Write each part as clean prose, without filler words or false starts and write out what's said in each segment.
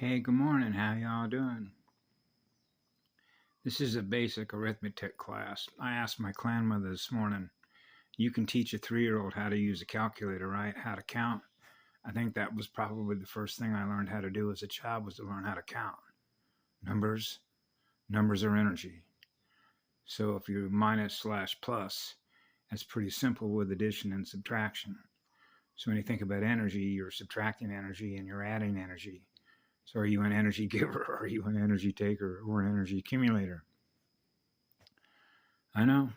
Hey, good morning. How y'all doing? This is a basic arithmetic class. I asked my grandmother this morning, you can teach a 3-year-old how to use a calculator, right? How to count. I think that was probably the first thing I learned how to do as a child was to learn how to count. Numbers. Numbers are energy. So if you're minus slash plus, that's pretty simple with addition and subtraction. So when you think about energy, you're subtracting energy and you're adding energy. So are you an energy giver? Or are you an energy taker or an energy accumulator? I know.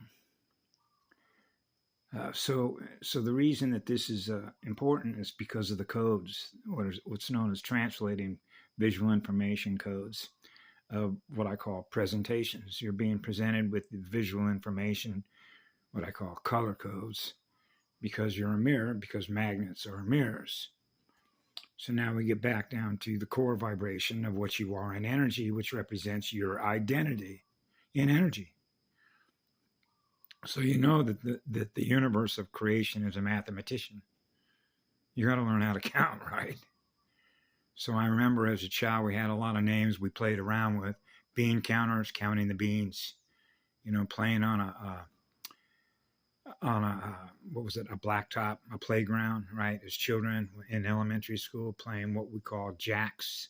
So the reason that this is important is because of the codes, what's known as translating visual information codes of what I call presentations. You're being presented with the visual information, what I call color codes, because you're a mirror, because magnets are mirrors. So now we get back down to the core vibration of what you are in energy, which represents your identity in energy. So you know that the universe of creation is a mathematician. You got to learn how to count, right? So I remember as a child we had a lot of names we played around with. Bean counters, counting the beans. Playing on a what was it, a blacktop, a playground, right? As children in elementary school, playing what we call jacks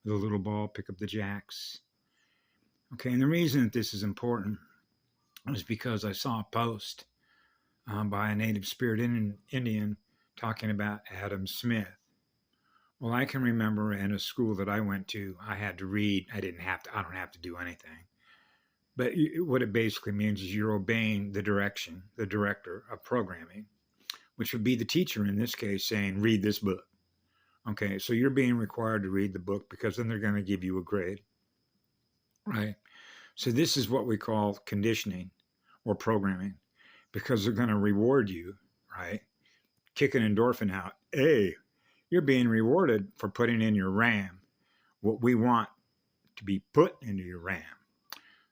with a little ball, pick up the jacks. Okay, and the reason that this is important is because I saw a post by a native spirit Indian talking about Adam Smith. Well, I can remember in a school that I went to, I had to read. I don't have to do anything. But what it basically means is you're obeying the director of programming, which would be the teacher in this case saying, read this book. Okay, so you're being required to read the book because then they're going to give you a grade, right? So this is what we call conditioning or programming, because they're going to reward you, right? Kick an endorphin out. Hey, you're being rewarded for putting in your RAM what we want to be put into your RAM.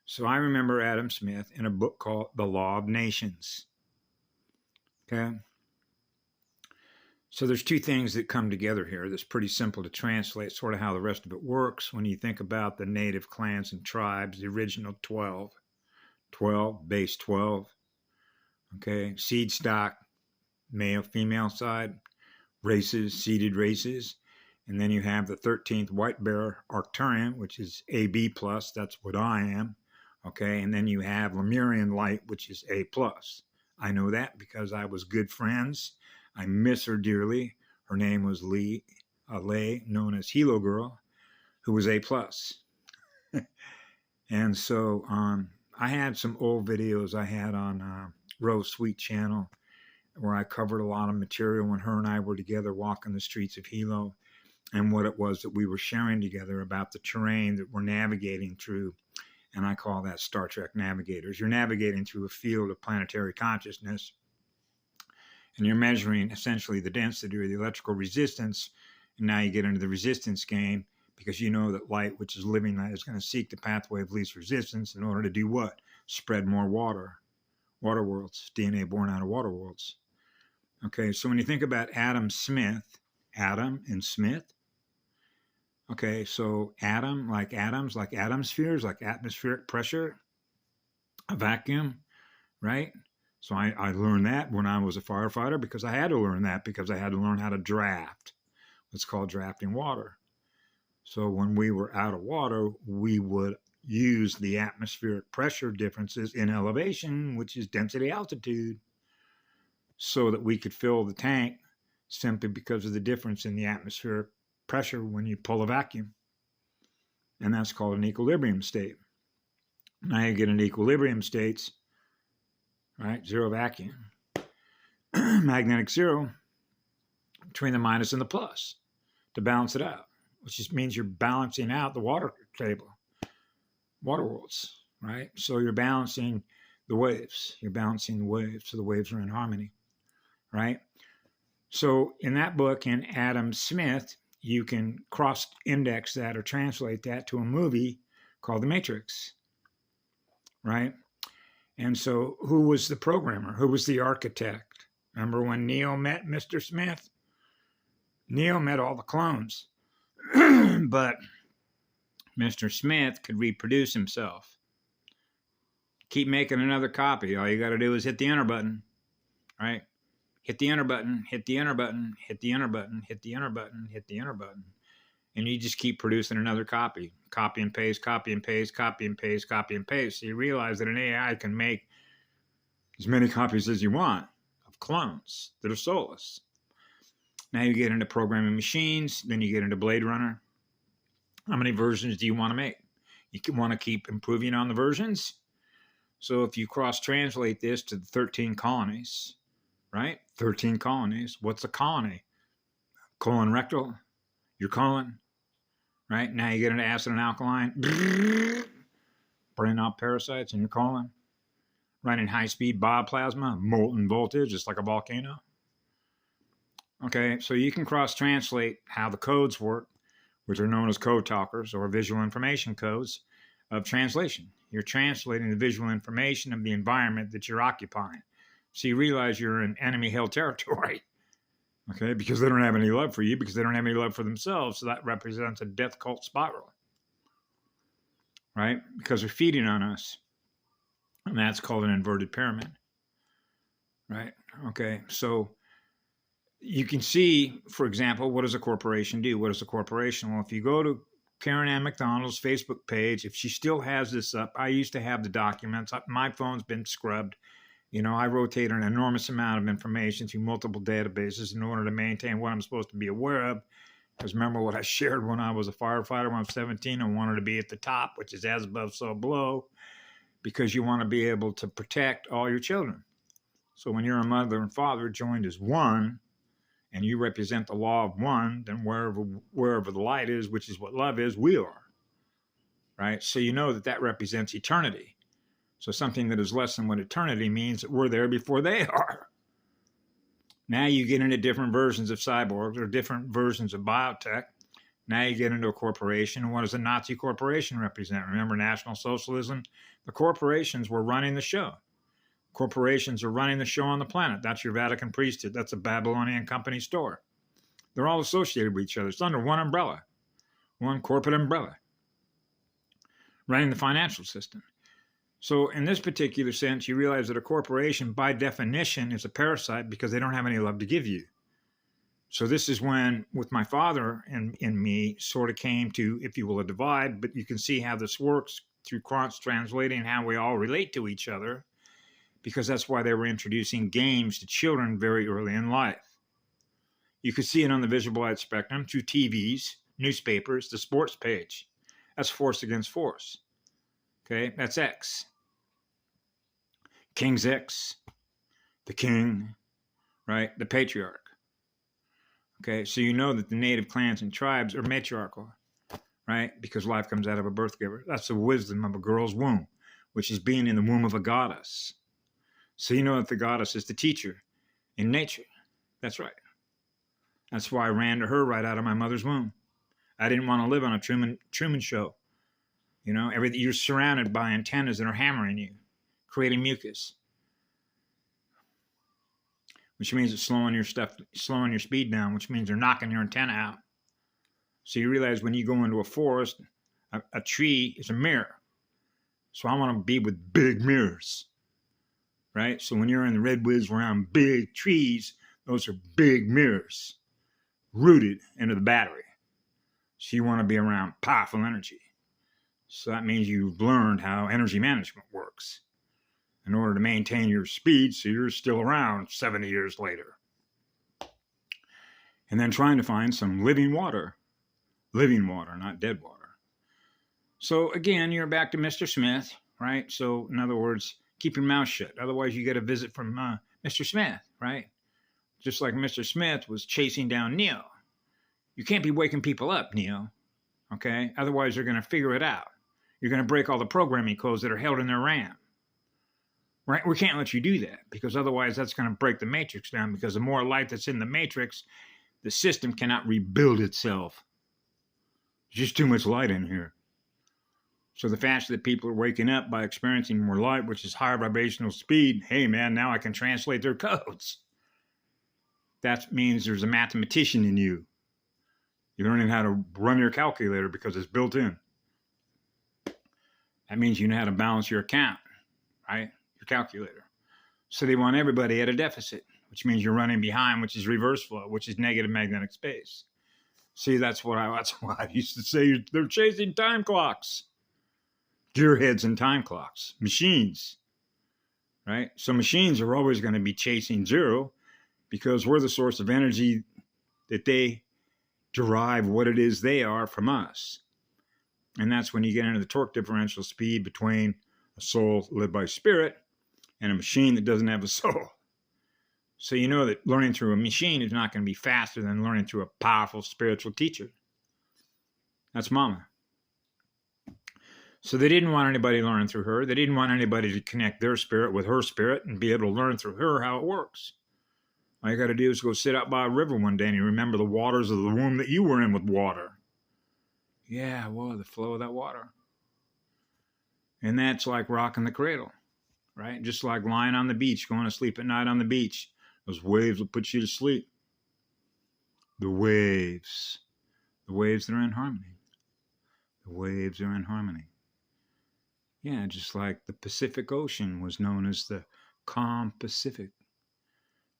So I remember Adam Smith in a book called The Law of Nations. Okay. So there's two things that come together here that's pretty simple to translate, sort of how the rest of it works when you think about the native clans and tribes, the original 12, base 12, okay, seed stock, male, female side, races, seeded races, and then you have the 13th white bear Arcturian, which is AB+, that's what I am, okay, and then you have Lemurian light, which is A+. I know that because I was good friends. I miss her dearly. Her name was Lei, known as Hilo Girl, who was A+. And so I had some old videos I had on Rose Sweet channel where I covered a lot of material when her and I were together walking the streets of Hilo, and what it was that we were sharing together about the terrain that we're navigating through. And I call that Star Trek navigators. You're navigating through a field of planetary consciousness, and you're measuring essentially the density or the electrical resistance. And now you get into the resistance game, because you know that light, which is living light, is going to seek the pathway of least resistance in order to do what? Spread more water worlds, DNA born out of water worlds. Okay, so when you think about Adam Smith, Adam and Smith, okay, so atom, like atoms, like atom spheres, like atmospheric pressure, a vacuum, right? So I learned that when I was a firefighter, because I had to learn that, because I had to learn how to draft, what's called drafting water. So when we were out of water, we would use the atmospheric pressure differences in elevation, which is density altitude, so that we could fill the tank, simply because of the difference in the atmospheric pressure when you pull a vacuum. And that's called an equilibrium state. Now you get into equilibrium states, right? Zero vacuum, magnetic zero, between the minus and the plus to balance it out, which just means you're balancing out the water table, water worlds, right? So you're balancing the waves. You're balancing the waves, so the waves are in harmony, right? So in that book, in Adam Smith, you can cross-index that or translate that to a movie called The Matrix, right? And so who was the programmer? Who was the architect? Remember when Neo met Mr. Smith? Neo met all the clones. But Mr. Smith could reproduce himself. Keep making another copy. All you got to do is hit the enter button, right? Hit the enter button, hit the enter button, hit the enter button, hit the enter button, hit the enter button. And you just keep producing another copy. Copy and paste, copy and paste, copy and paste, copy and paste. So you realize that an AI can make as many copies as you want of clones that are soulless. Now you get into programming machines, then you get into Blade Runner. How many versions do you want to make? You want to keep improving on the versions. So if you cross-translate this to the 13 colonies, right? 13 colonies. What's a colony? Colon rectal, your colon, right? Now you get into acid and alkaline, burning out parasites in your colon, running high-speed bioplasma, molten voltage, just like a volcano. Okay, so you can cross-translate how the codes work, which are known as code talkers or visual information codes of translation. You're translating the visual information of the environment that you're occupying. So you realize you're in enemy-held territory, okay, because they don't have any love for you, because they don't have any love for themselves. So that represents a death cult spiral, right? Because they're feeding on us. And that's called an inverted pyramid, right? Okay, so you can see, for example, what does a corporation do? What is a corporation? Well, if you go to Karen Ann McDonald's Facebook page, if she still has this up, I used to have the documents. My phone's been scrubbed. You know, I rotate an enormous amount of information through multiple databases in order to maintain what I'm supposed to be aware of. Because remember what I shared when I was a firefighter when I was 17, I wanted to be at the top, which is as above, so below, because you want to be able to protect all your children. So when you're a mother and father joined as one, and you represent the law of one, then wherever the light is, which is what love is, we are, right? So you know that that represents eternity. So something that is less than what eternity means, that we're there before they are. Now you get into different versions of cyborgs or different versions of biotech. Now you get into a corporation. And what does a Nazi corporation represent? Remember National Socialism? The corporations were running the show. Corporations are running the show on the planet. That's your Vatican priesthood. That's a Babylonian company store. They're all associated with each other. It's under one umbrella, one corporate umbrella, running the financial system. So in this particular sense, you realize that a corporation, by definition, is a parasite because they don't have any love to give you. So this is when, with my father and me, sort of came to, if you will, a divide. But you can see how this works through cross-translating how we all relate to each other, because that's why they were introducing games to children very early in life. You could see it on the visual light spectrum through TVs, newspapers, the sports page. That's force against force. Okay, that's X. King's X, the king, right? The patriarch. Okay, so you know that the native clans and tribes are matriarchal, right? Because life comes out of a birth giver. That's the wisdom of a girl's womb, which is being in the womb of a goddess. So you know that the goddess is the teacher in nature. That's right. That's why I ran to her right out of my mother's womb. I didn't want to live on a Truman show. You know, everything, you're surrounded by antennas that are hammering you, creating mucus, which means it's slowing your speed down, which means they're knocking your antenna out. So you realize when you go into a forest, a tree is a mirror. So I want to be with big mirrors, right? So when you're in the redwoods around big trees, those are big mirrors rooted into the battery. So you want to be around powerful energy. So that means you've learned how energy management works in order to maintain your speed so you're still around 70 years later. And then trying to find some living water, not dead water. So again, you're back to Mr. Smith, right? So in other words, keep your mouth shut. Otherwise, you get a visit from Mr. Smith, right? Just like Mr. Smith was chasing down Neo. You can't be waking people up, Neo, okay? Otherwise, they're going to figure it out. You're going to break all the programming codes that are held in their RAM. Right? We can't let you do that because otherwise that's going to break the matrix down, because the more light that's in the matrix, the system cannot rebuild itself. There's just too much light in here. So the faster that people are waking up by experiencing more light, which is higher vibrational speed, hey man, now I can translate their codes. That means there's a mathematician in you. You're learning how to run your calculator because it's built in. That means you know how to balance your account, right? Your calculator. So they want everybody at a deficit, which means you're running behind, which is reverse flow, which is negative magnetic space. See, that's why I used to say they're chasing time clocks. Gearheads and time clocks. Machines, right? So machines are always going to be chasing zero because we're the source of energy that they derive what it is they are from us. And that's when you get into the torque differential speed between a soul led by spirit and a machine that doesn't have a soul. So you know that learning through a machine is not going to be faster than learning through a powerful spiritual teacher. That's Mama. So they didn't want anybody learning through her. They didn't want anybody to connect their spirit with her spirit and be able to learn through her how it works. All you got to do is go sit out by a river one day and you remember the waters of the womb that you were in with water. Yeah, well, the flow of that water. And that's like rocking the cradle, right? Just like lying on the beach, going to sleep at night on the beach. Those waves will put you to sleep. The waves that are in harmony. The waves are in harmony. Yeah, just like the Pacific Ocean was known as the calm Pacific,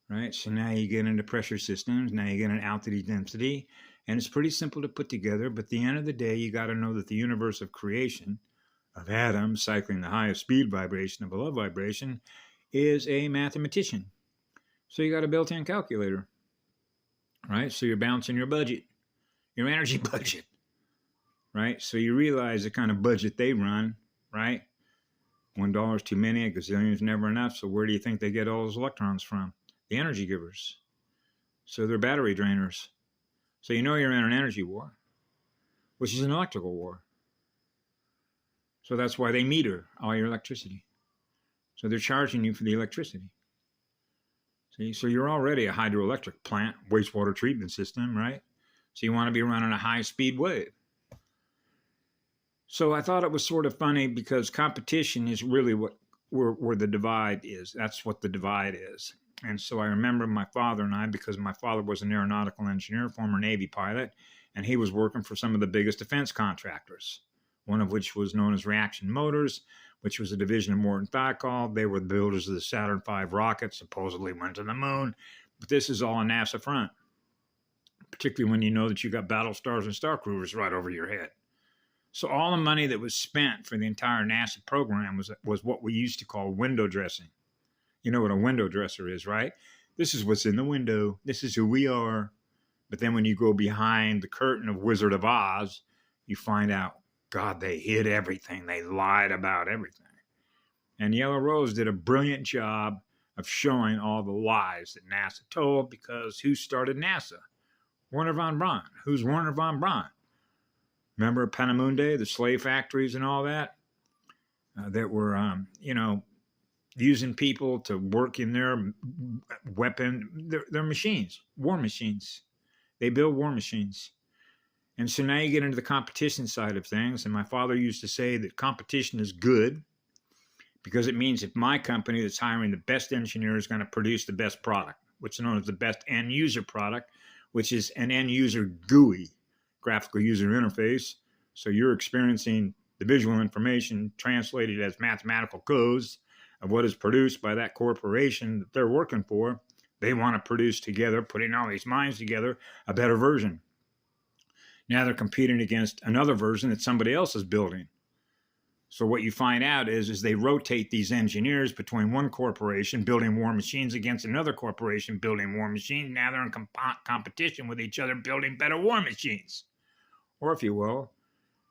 right? So now you get into pressure systems, now you get an altitude density, and it's pretty simple to put together, but at the end of the day, you got to know that the universe of creation, of atoms cycling the highest speed vibration of a love vibration, is a mathematician. So you got a built-in calculator, right? So you're balancing your budget, your energy budget, right? So you realize the kind of budget they run, right? $1 is too many, a gazillion is never enough. So where do you think they get all those electrons from? The energy givers. So they're battery drainers. So you know you're in an energy war, which is an electrical war. So that's why they meter all your electricity. So they're charging you for the electricity. See, so you're already a hydroelectric plant, wastewater treatment system, right? So you want to be running a high-speed wave. So I thought it was sort of funny because competition is really where the divide is. That's what the divide is. And so I remember my father and I, because my father was an aeronautical engineer, former Navy pilot, and he was working for some of the biggest defense contractors, one of which was known as Reaction Motors, which was a division of Morton Thiokol. They were the builders of the Saturn V rocket, supposedly went to the moon. But this is all a NASA front, particularly when you know that you got battle stars and star cruisers right over your head. So all the money that was spent for the entire NASA program was what we used to call window dressing. You know what a window dresser is, right? This is what's in the window. This is who we are. But then when you go behind the curtain of Wizard of Oz, you find out, God, they hid everything. They lied about everything. And Yellow Rose did a brilliant job of showing all the lies that NASA told, because who started NASA? Werner von Braun. Who's Werner von Braun? Remember Panamunde, the slave factories and all that? That were, using people to work in their their machines, war machines. They build war machines. And so now you get into the competition side of things. And my father used to say that competition is good because it means if my company that's hiring the best engineer is going to produce the best product, which is known as the best end user product, which is an end user GUI, graphical user interface. So you're experiencing the visual information translated as mathematical codes of what is produced by that corporation that they're working for. They want to produce together, putting all these minds together, a better version. Now they're competing against another version that somebody else is building. So what you find out is they rotate these engineers between one corporation building war machines against another corporation building war machines. Now they're in competition with each other building better war machines. Or if you will,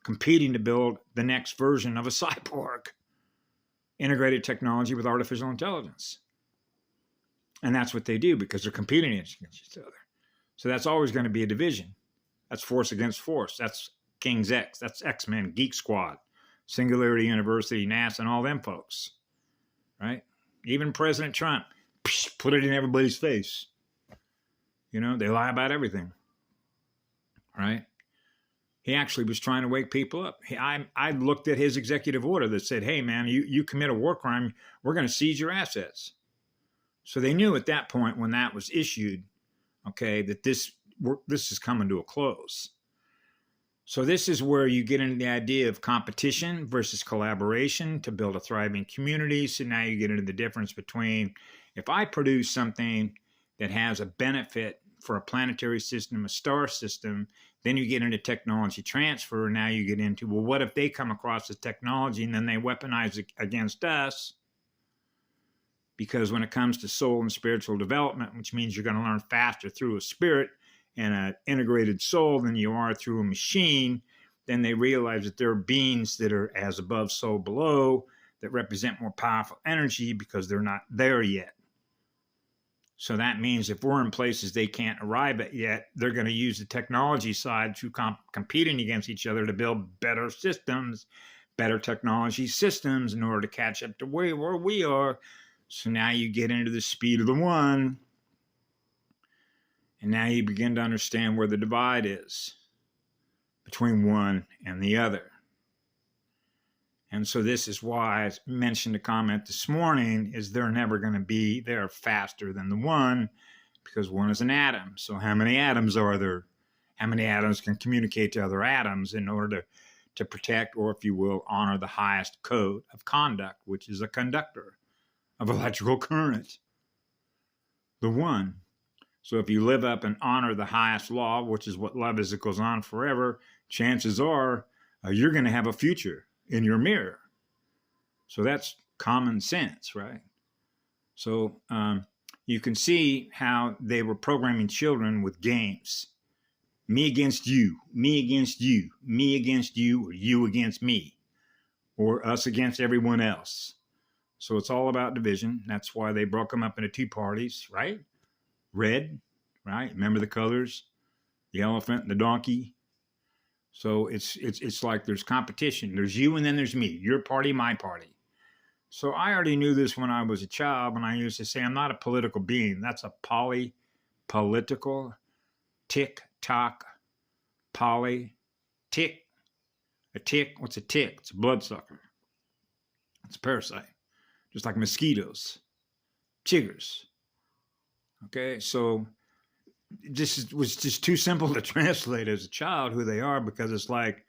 competing to build the next version of a cyborg. Integrated technology with artificial intelligence. And that's what they do because they're competing against each other. So that's always going to be a division. That's force against force. That's King's X. That's X-Men, Geek Squad, Singularity University, NASA, and all them folks. Right? Even President Trump, put it in everybody's face. You know, they lie about everything. Right? He actually was trying to wake people up. I looked at his executive order that said, hey, man, you commit a war crime, we're going to seize your assets. So they knew at that point when that was issued, okay, that this is coming to a close. So this is where you get into the idea of competition versus collaboration to build a thriving community. So now you get into the difference between, if I produce something that has a benefit for a planetary system, a star system, then you get into technology transfer. Now you get into, well, what if they come across the technology and then they weaponize it against us? Because when it comes to soul and spiritual development, which means you're going to learn faster through a spirit and an integrated soul than you are through a machine, then they realize that there are beings that are as above, so below, that represent more powerful energy because they're not there yet. So that means if we're in places they can't arrive at yet, they're going to use the technology side through competing against each other to build better systems, better technology systems in order to catch up to where we are. So now you get into the speed of the one, and now you begin to understand where the divide is between one and the other. And so this is why I mentioned a comment this morning, is they're never going to be there faster than the one, because one is an atom. So how many atoms are there? How many atoms can communicate to other atoms in order to protect, or if you will, honor the highest code of conduct, which is a conductor of electrical current? The one. So if you live up and honor the highest law, which is what love is, it goes on forever, chances are you're going to have a future in your mirror. So that's common sense, right? So you can see how they were programming children with games. Me against you, me against you, me against you, or you against me, or us against everyone else. So it's all about division. That's why they broke them up into two parties, right? Red, right? Remember the colors? The elephant and the donkey. So it's like there's competition. There's you and then there's me. Your party, my party. So I already knew this when I was a child, when I used to say, I'm not a political being. That's a political, tick-tock, tick. A tick, what's a tick? It's a bloodsucker. It's a parasite. Just like mosquitoes, chiggers. Okay, so this was just too simple to translate as a child who they are, because it's like,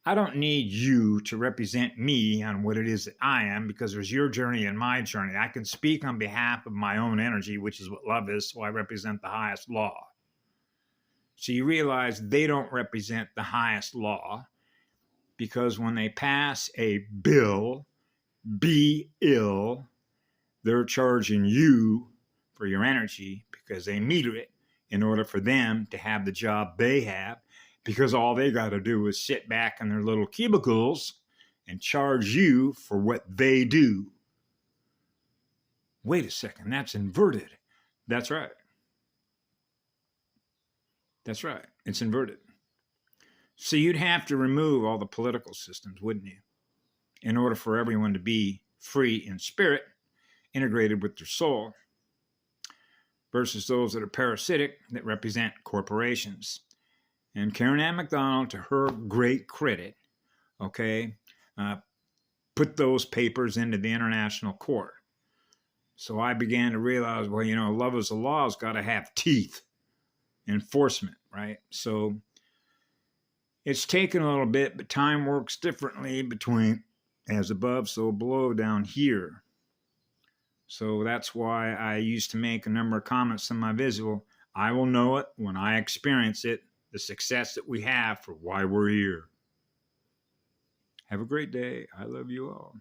I don't need you to represent me on what it is that I am, because there's your journey and my journey. I can speak on behalf of my own energy, which is what love is, so I represent the highest law. So you realize they don't represent the highest law, because when they pass a bill, be ill, they're charging you for your energy because they meter it in order for them to have the job they have, because all they got to do is sit back in their little cubicles and charge you for what they do. Wait a second, that's inverted. That's right. That's right. It's inverted. So you'd have to remove all the political systems, wouldn't you, in order for everyone to be free in spirit, integrated with their soul, versus those that are parasitic, that represent corporations. And Karen Ann McDonald, to her great credit, put those papers into the international court. So I began to realize, well, love is the law has got to have teeth, enforcement, right? So it's taken a little bit, but time works differently between as above, so below down here. So that's why I used to make a number of comments on my visual. I will know it when I experience it, the success that we have for why we're here. Have a great day. I love you all.